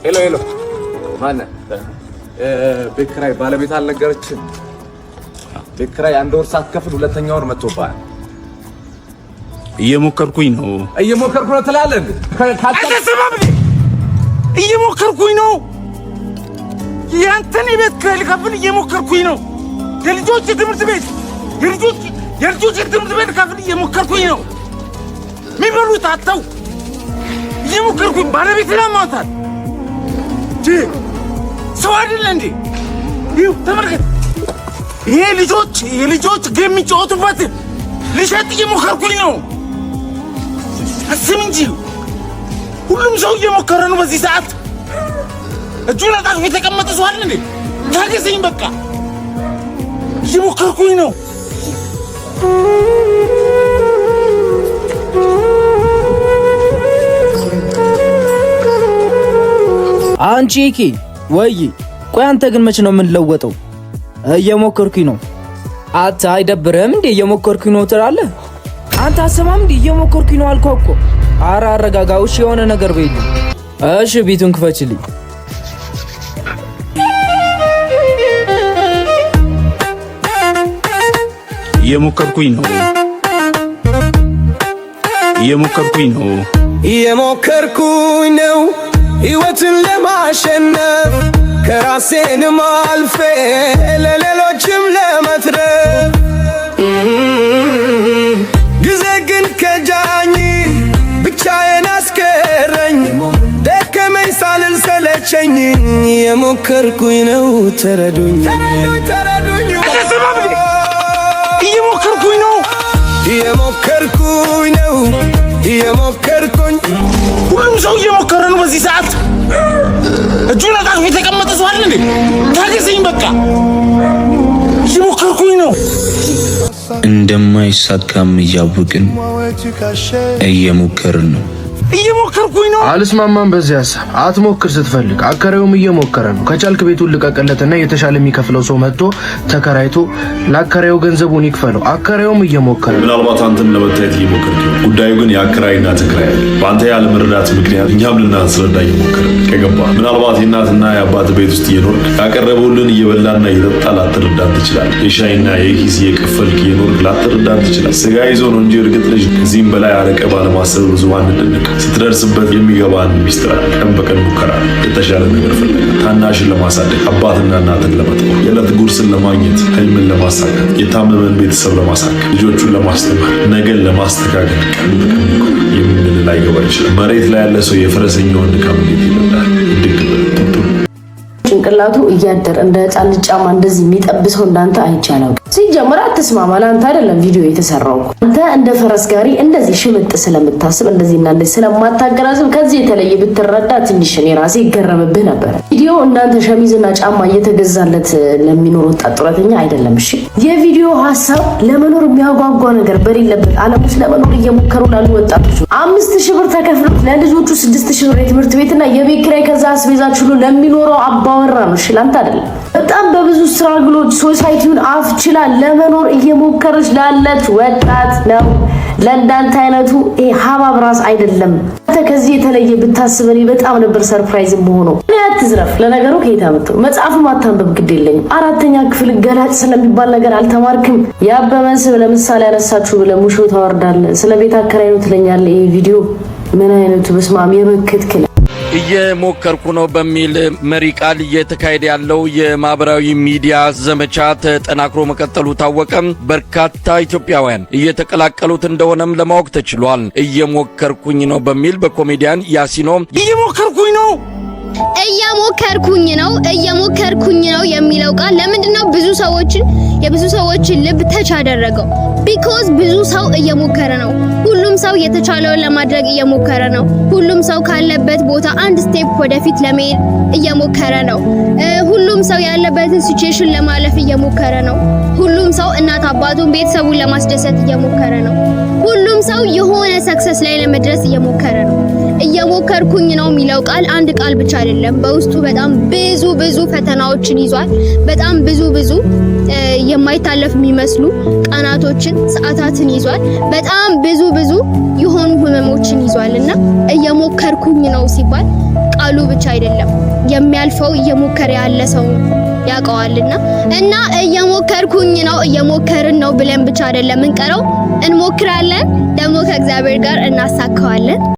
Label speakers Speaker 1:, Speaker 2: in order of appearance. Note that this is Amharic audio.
Speaker 1: ሄሎ ማነህ? ቤት ኪራይ ባለቤት አልነገረችም? ቤት ኪራይ አንድ ወር ሳትከፍል ሁለተኛ ወር መጥቶብሃል።
Speaker 2: እየሞከርኩኝ ነው
Speaker 1: ትላለህ እንዴ?
Speaker 2: አትሰማም እንዴ? እየሞከርኩኝ ነው። ያንተን ቤት ኪራይ ልከፍል እየሞከርኩኝ ነው። የልጆች ትምህርት ቤት ልከፍል እየሞከርኩኝ ነው። የሚበሉት አጥተው እየሞከርኩኝ ባለቤት ለማውጣት ሰው አይደለ እንዴ? ይኸው ተመልከት። ይሄ ልጆች ጌም የሚጫወቱበት ልሸጥ እየሞከርኩኝ ነው። አስብ እንጂ ሁሉም ሰው እየሞከረ ነው በዚህ ሰዓት። እጁን አጣጥፎ የተቀመጠ ሰው አለ እንዴ? ታገሰኝ በቃ። እየሞከርኩኝ ነው።
Speaker 3: አንቺ ወይ ቆይ አንተ ግን መች ነው የምንለወጠው? እየሞከርኩኝ ነው። አታ አይደብርህም እንዴ? እየሞከርኩኝ ነው ትላለህ አንተ። አሰማም እንዴ? እየሞከርኩኝ ነው አልኩህ እኮ። ኧረ አረጋጋው እሺ። የሆነ ነገር በይልኝ እሺ። ቤቱን ክፈችልኝ።
Speaker 2: እየሞከርኩኝ ነው ሕይወትን ለማሸነፍ ከራሴንም አልፌ ለሌሎችም ለመትረፍ። ጊዜ ግን ከጃኝ ብቻዬን አስቀረኝ። ደከመኝ ሳልል ሰለቸኝ። የሞከርኩኝ ነው ተረዱኝ። እየሞከርኩኝ ሁሉም ሰው እየሞከረ ነው በዚህ ሰዓት። እጁን አጣጥፎ የተቀመጠ ሰው አለ እንዴ? ታገሰኝ በቃ። እየሞከርኩኝ ነው።
Speaker 4: እንደማይሳካም እያወቅን እየሞከርን ነው።
Speaker 5: አልስማማም በዚህ ሐሳብ። አትሞክር ስትፈልግ። አከራዩም እየሞከረ ነው። ከቻልክ ቤቱን ልቀቅለትና የተሻለ የሚከፍለው ሰው መጥቶ ተከራይቶ ለአከራዩ ገንዘቡን ይክፈለው። አከራዩም እየሞከረ ነው።
Speaker 6: ምናልባት አንተም ለመታየት እየሞከርክ ነው። ጉዳዩ ግን የአከራይና ተከራይ አይደል። በአንተ ያለ መረዳት ምክንያት እኛም ልናስረዳ እየሞከርን ከገባህ ምናልባት የእናትና የአባት ቤት ውስጥ እየኖርክ ያቀረበውልን እየበላና እየጠጣ ላትረዳን ትችላለህ። የሻይና የኪስ እየከፈልክ እየኖርክ ላትረዳን ትችላለህ። ስጋ ይዞ ነው እንጂ እርግጥ ልጅ ከዚህም በላይ አረቀ ባለማሰብ ብዙ አንደነቅ ስትደርስበት የሚገባን ሚስጥር ቀን በቀን ሙከራ የተሻለ ነገር ፍለጋ ታናሽን ለማሳደግ አባትና እናትን ለመተው የዕለት ጉርስን ለማግኘት ህልምን ለማሳካት የታመመን ቤተሰብ ለማሳካት ልጆቹን ለማስተማር ነገን ለማስተካከል ቀን በቀን ሙከራ የምንል ላይ ገባ ይችላል። መሬት ላይ ያለ ሰው የፈረሰኛውን ድካም እንዴት ይረዳል?
Speaker 7: ጭንቅላቱ እያደር እንደ ህፃን ጫማ እንደዚህ የሚጠብሰው እንዳንተ አይቻለው። ሲጀመር አትስማማ። ለአንተ አይደለም ቪዲዮ የተሰራው። አንተ እንደ ፈረስ ጋሪ እንደዚህ ሽምጥ ስለምታስብ እንደዚህና እንደዚህ ስለማታገናዝብ ከዚህ የተለየ ብትረዳ ትንሽ እኔ ራሴ ይገረምብህ ነበር። ቪዲዮ እንዳንተ ሸሚዝና ጫማ እየተገዛለት ለሚኖር ወጣት ጡረተኛ አይደለም። እሺ የቪዲዮ ሐሳብ ለመኖር የሚያጓጓ ነገር በሌለበት ዓለም ውስጥ ለመኖር እየሞከሩ ላሉ ወጣቶች 5000 ብር ተከፍሎ ለልጆቹ 6000 ብር የትምህርት ቤትና የቤት ኪራይ ከዛ አስቤዛች ሁሉ ለሚኖረው አባወራ ነው። እሺ ላንተ አይደለም። በጣም በብዙ ስትራግሎች ሶሳይቲውን አፍችላ ለመኖር እየሞከረች ላለች ወጣት ነው። ለእንዳንተ አይነቱ ሀባብ ራስ አይደለም። አንተ ከዚህ የተለየ ብታስበኝ በጣም ነበር ሰርፕራይዝ መሆነው። አትዝረፍ። ለነገሩ ከየት አመጣው? መጽሐፍም አታንበብ ግድ የለኝም። 4ኛ ክፍል ገላጭ ስለሚባል ነገር አልተማርክም። ያበመን ስም ለምሳሌ ያነሳችሁ ለሙሾ ታወርዳለህ። ስለ ቤት አከራይ ነው ትለኛለህ። ይሄ ቪዲዮ ምን አይነቱ በስማም የመከትከለ
Speaker 8: እየሞከርኩ ነው በሚል መሪ ቃል እየተካሄደ ያለው የማህበራዊ ሚዲያ ዘመቻ ተጠናክሮ መቀጠሉ ታወቀ። በርካታ ኢትዮጵያውያን እየተቀላቀሉት እንደሆነም ለማወቅ ተችሏል። እየሞከርኩኝ ነው በሚል በኮሜዲያን ያሲኖ እየሞከርኩኝ ነው የሚለው ቃል ለምንድነው የብዙ ሰዎችን ልብ ተች አደረገው? ቢኮዝ ብዙ ሰው እየሞከረ ነው። ሁሉም ሰው የተቻለውን ለማድረግ እየሞከረ ነው። ሁሉም ሰው ካለበት ቦታ አንድ ስቴፕ ወደፊት ለመሄድ እየሞከረ ነው። ሁሉም ሰው ያለበትን ሲቹዌሽን ለማለፍ እየሞከረ ነው። ሁሉም ሰው እናት አባቱን ቤተሰቡን ለማስደሰት እየሞከረ ነው። ሁሉም ሰው የሆነ ሰክሰስ ላይ ለመድረስ እየሞከረ ነው። እየሞከርኩኝ ነው የሚለው ቃል አንድ ቃል ብቻ አይደለም። በውስጡ በጣም ብዙ ፈተናዎችን ይዟል። በጣም ብዙ የማይታለፍ የሚመስሉ ቀናቶችን፣ ሰዓታትን ይዟል። በጣም ብዙ የሆኑ ህመሞችን ይዟልና እየሞከርኩኝ ነው ሲባል ቃሉ ብቻ አይደለም የሚያልፈው እየሞከረ ያለ ሰው ያውቀዋልና እና እየሞከርኩኝ ነው እየሞከርን ነው ብለን ብቻ አይደለም እንቀረው፣ እንሞክራለን ደግሞ ከእግዚአብሔር ጋር እናሳካዋለን።